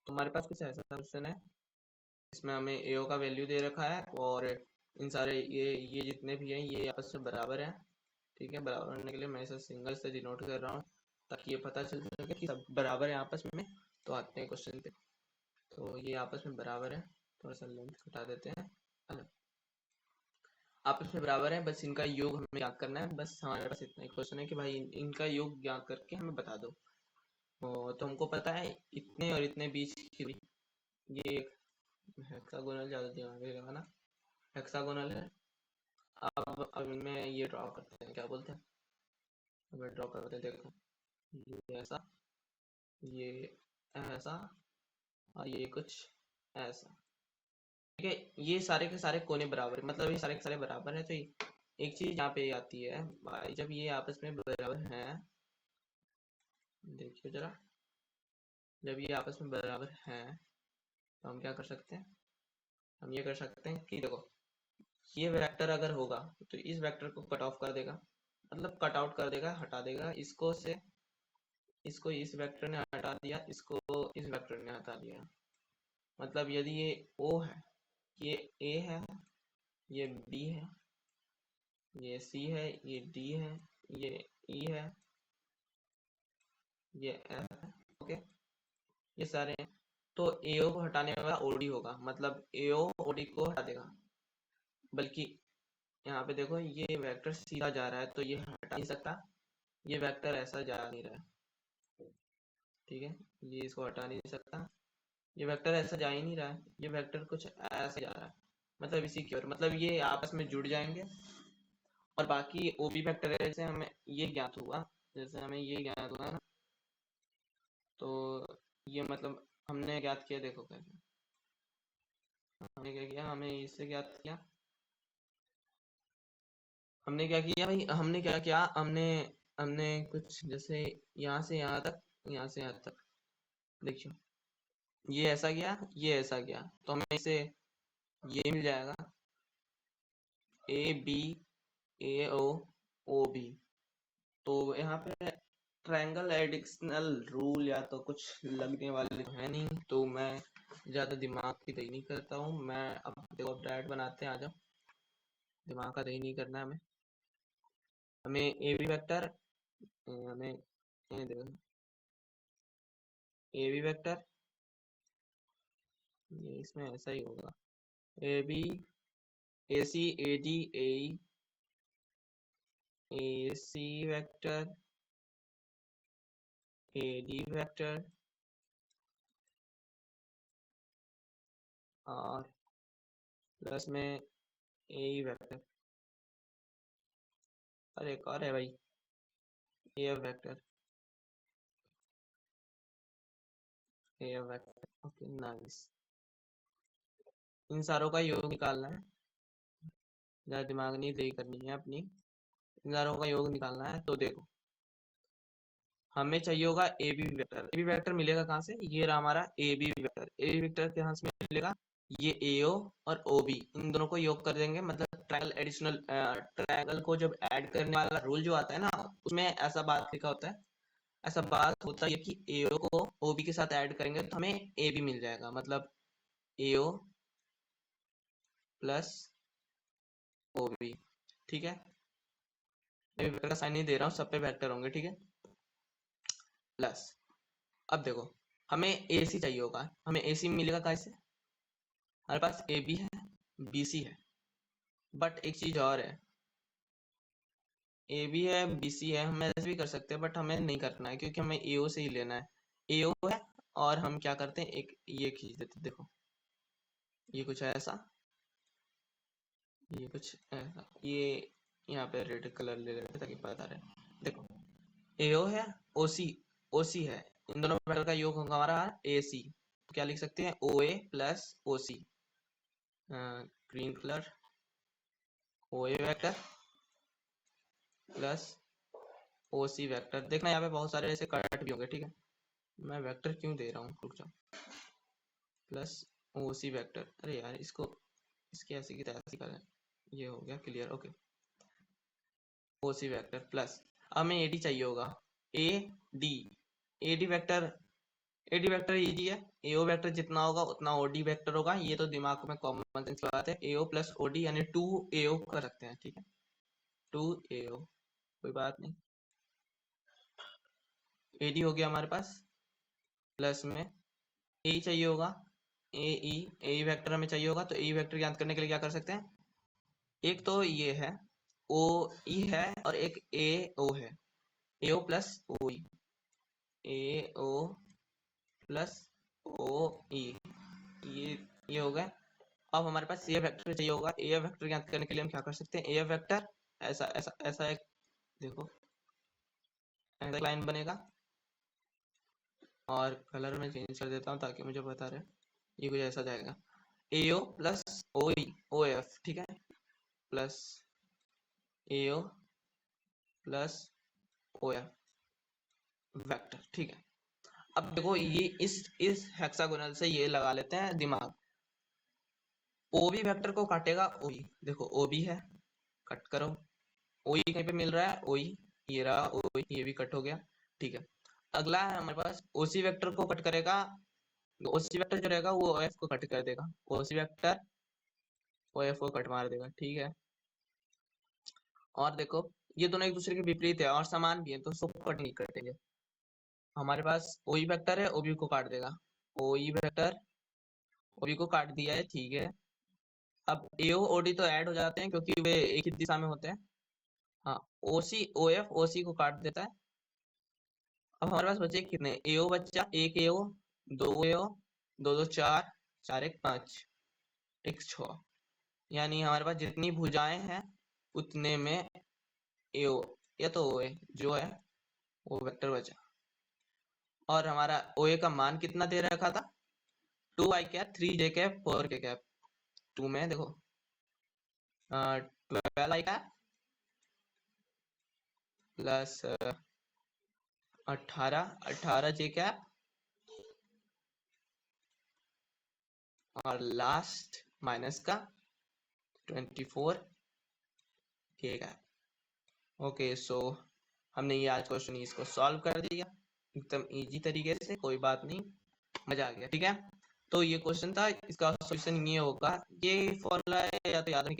तो हमारे पास कुछ ऐसा क्वेश्चन है, इसमें हमें एओ का वैल्यू दे रखा है और इन सारे ये जितने भी हैं ये आपस में बराबर हैं। ठीक है, बराबर होने के लिए मैं इसे सिंगल से डिनोट कर रहा हूँ ताकि ये पता चल सके कि सब बराबर है आपस में। तो आते हैं क्वेश्चन पे। तो ये आपस में बराबर है, थोड़ा सा लेंथ घटा देते हैं। अलग आपस में बराबर है, बस इनका योग हमें याद करना है। बस हमारे पास इतना ही क्वेश्चन है कि भाई इनका योग याद करके हमें बता दो। तो हमको पता है इतने और इतने बीच की दूरी, ये हेक्सागोनल ज़्यादा दिमाग लगा ना, हेक्सागोनल है। अब इनमें ये ड्रॉ करते हैं, क्या बोलते हैं, अब ड्रॉ करते हैं। देखो ये ऐसा, ये ऐसा और ये कुछ ऐसा। ठीक है, ये सारे के सारे कोने बराबर है, मतलब ये सारे के सारे बराबर है। तो एक चीज यहाँ पे आती है भाई, जब ये आपस में बराबर हैं, देखिए जरा, जब ये आपस में बराबर हैं तो हम क्या कर सकते हैं, हम ये कर सकते हैं कि देखो ये वेक्टर अगर होगा तो इस वेक्टर को कट ऑफ कर देगा, मतलब कट आउट कर देगा, हटा देगा इसको से, इसको इस वेक्टर ने हटा दिया, इसको इस वेक्टर ने हटा दिया। मतलब यदि ये O है, ये A है, ये B है, ये C है, ये D है, ये E है, ये F है। ओके, ये सारे हैं। तो AO को हटाने वाला OD होगा, मतलब AO OD को हटा देगा। बल्कि यहाँ पे देखो ये वेक्टर सीधा जा रहा है तो ये हटा नहीं सकता, ये वेक्टर ऐसा जा नहीं रहा है। ठीक है, ये इसको हटा नहीं सकता, ये वेक्टर ऐसा जा ही नहीं रहा है, ये वेक्टर कुछ ऐसे जा रहा है, मतलब इसी की ओर, मतलब ये आपस में जुड़ जाएंगे। और बाकी OB वेक्टर है, जैसे हमें ये ज्ञात हुआ, जैसे हमें ये ज्ञात हुआ ना, तो ये मतलब हमने ज्ञात किया, देखो कैसे हमने क्या किया, हमें इससे ज्ञात किया, हमने क्या किया भाई, हमने क्या किया, हमने हमने कुछ जैसे यहाँ से यहाँ तक, यहाँ से यहाँ तक, देखियो ये ऐसा गया, ये ऐसा गया, तो हमें इसे ये मिल जाएगा AB AO OB। तो यहाँ पे ट्रायंगल एडिशनल रूल या तो कुछ लगने वाले तो है नहीं, तो मैं ज़्यादा दिमाग की दही नहीं करता हूँ। मैं अब देखो डायरेक्ट बनाते हैं, आ जाओ, दिमाग का दही नहीं करना है हमें। हमें AB वेक्टर, हमें ये देखो AB वेक्टर, ये इसमें ऐसा ही होगा, AB AC AD AC vector AD vector और प्लस में AE वेक्टर, अरे एक और है भाई AF vector, AF vector. Okay nice, इन सारों का योग निकालना है, ज़्यादा दिमाग नहीं दही करनी है अपनी, इन सारों का योग निकालना है। तो देखो हमें चाहिए होगा AB वेक्टर, AB वेक्टर मिलेगा कहाँ से, ये रहा हमारा AB वेक्टर, AB वेक्टर कहाँ से मिलेगा, ये AO और OB, इन दोनों को योग कर देंगे, मतलब ट्रायंगल एडिशनल, ट्रायंगल को जब ऐड करने वाला रूल जो आता है ना, उसमें ऐसा बात लिखा होता है, ऐसा बात होता है कि AO को OB के साथ ऐड करेंगे तो हमें AB मिल जाएगा, मतलब AO प्लस OB। ठीक है, मैं वेक्टर का साइन नहीं दे रहा हूँ, सब पे वेक्टर होंगे। ठीक है, प्लस, अब देखो हमें AC चाहिए होगा, हमें AC मिलेगा कैसे, हमारे पास AB है BC है, बट एक चीज और है, AB है BC है, हम ऐसे भी कर सकते हैं बट हमें नहीं करना है क्योंकि हमें AO से ही लेना है। AO है और हम क्या करते हैं, एक ये खींच देते हैं, देखो ये कुछ ऐसा, ये कुछ ऐसा, ये यहाँ पे रेड कलर ले लेते हैं ताकि पता रहे। देखो AO है, OC है, इन दोनों वेक्टर का योग होगा हमारा AC। तो क्या लिख सकते हैं, OA plus OC, green colour, OA vector plus OC vector. देखना यहाँ पे बहुत सारे ऐसे कट भी होंगे। ठीक है, मैं वेक्टर क्यों दे रहा हूँ, रुक जाओ, प्लस OC वेक्टर, अरे यार इसको इसके ऐसे की तरह करें, ये हो गया clear. Okay, OC vector plus, अब हमें AD चाहिए होगा, AD, AD vector, A D vector easy है, एओ वेक्टर जितना होगा उतना ओडी वेक्टर होगा, ये तो दिमाग में कॉमन सेंस बात है। एओ प्लस ओडी यानी 2AO कर सकते हैं, ठीक है, 2AO, कोई बात नहीं। एडी हो गया हमारे पास, प्लस में ए चाहिए होगा, ए वेक्टर हमें चाहिए होगा, तो ए वेक्टर ज्ञात करने के लिए क्या कर सकते हैं, एक तो ये है ओ ई है और एक ए ओ है, एओ प्लस ओ ई, ए ओ प्लस ओ ई, ये हो गया। अब हमारे पास ए वेक्टर चाहिए होगा, ए वेक्टर ज्ञात करने के लिए हम क्या कर सकते हैं, ए वेक्टर ऐसा ऐसा ऐसा एक, देखो ऐसा लाइन बनेगा, और कलर में चेंज कर देता हूँ ताकि मुझे पता रहे, ये कुछ ऐसा जाएगा, एओ प्लस ओ ई ओ एफ, ठीक है, प्लस एओ प्लस ओ एफ वेक्टर, ठीक है। अब देखो ये इस हेक्सागोनल से ये लगा लेते हैं दिमाग, ओ बी वेक्टर को काटेगा ओ ई, देखो ओ बी है, कट करो, ओ ई कहीं पे मिल रहा है, ओ ई ये रहा, ओ ई ये भी कट हो गया, ठीक है। अगला है हमारे पास ओसी वेक्टर को कट करेगा, ओसी वेक्टर जो रहेगा वो ओएफ को कट कर देगा, ओसी वेक्टर ओएफ को कट मार देगा, ठीक है। और देखो ये दोनों एक दूसरे के विपरीत है और समान भी है, तो सब कट नहीं कटेंगे। हमारे पास ओई वेक्टर है, ओबी को काट देगा, ओई वेक्टर ओबी को काट दिया है, ठीक है। अब एओ ओडी तो ऐड हो जाते हैं क्योंकि वे एक ही दिशा में होते हैं। हाँ, ओसी ओएफ ओसी को काट देता है। अब हमारे पास बचे कितने, एओ बच्चा, एक एओ, दो एओ, दो दो चार, चार एक पाँच, एक छः, यानी हमारे पास जितनी भुजाएं हैं उतने में एओ या तो ओए जो है वो वेक्टर बचा। और हमारा ओए का मान कितना दे रखा था, 2i cap 3j cap 4k cap, 2 में देखो 12i cap plus 18j cap और लास्ट माइनस का 24k कैप। ओके, सो हमने ये आज क्वेश्चन इसको सॉल्व कर दिया एकदम इजी तरीके से, कोई बात नहीं, मजा आ गया, ठीक है। तो ये क्वेश्चन था, इसका सॉल्यूशन ये होगा, ये फॉर्मूला है या तो याद रखिए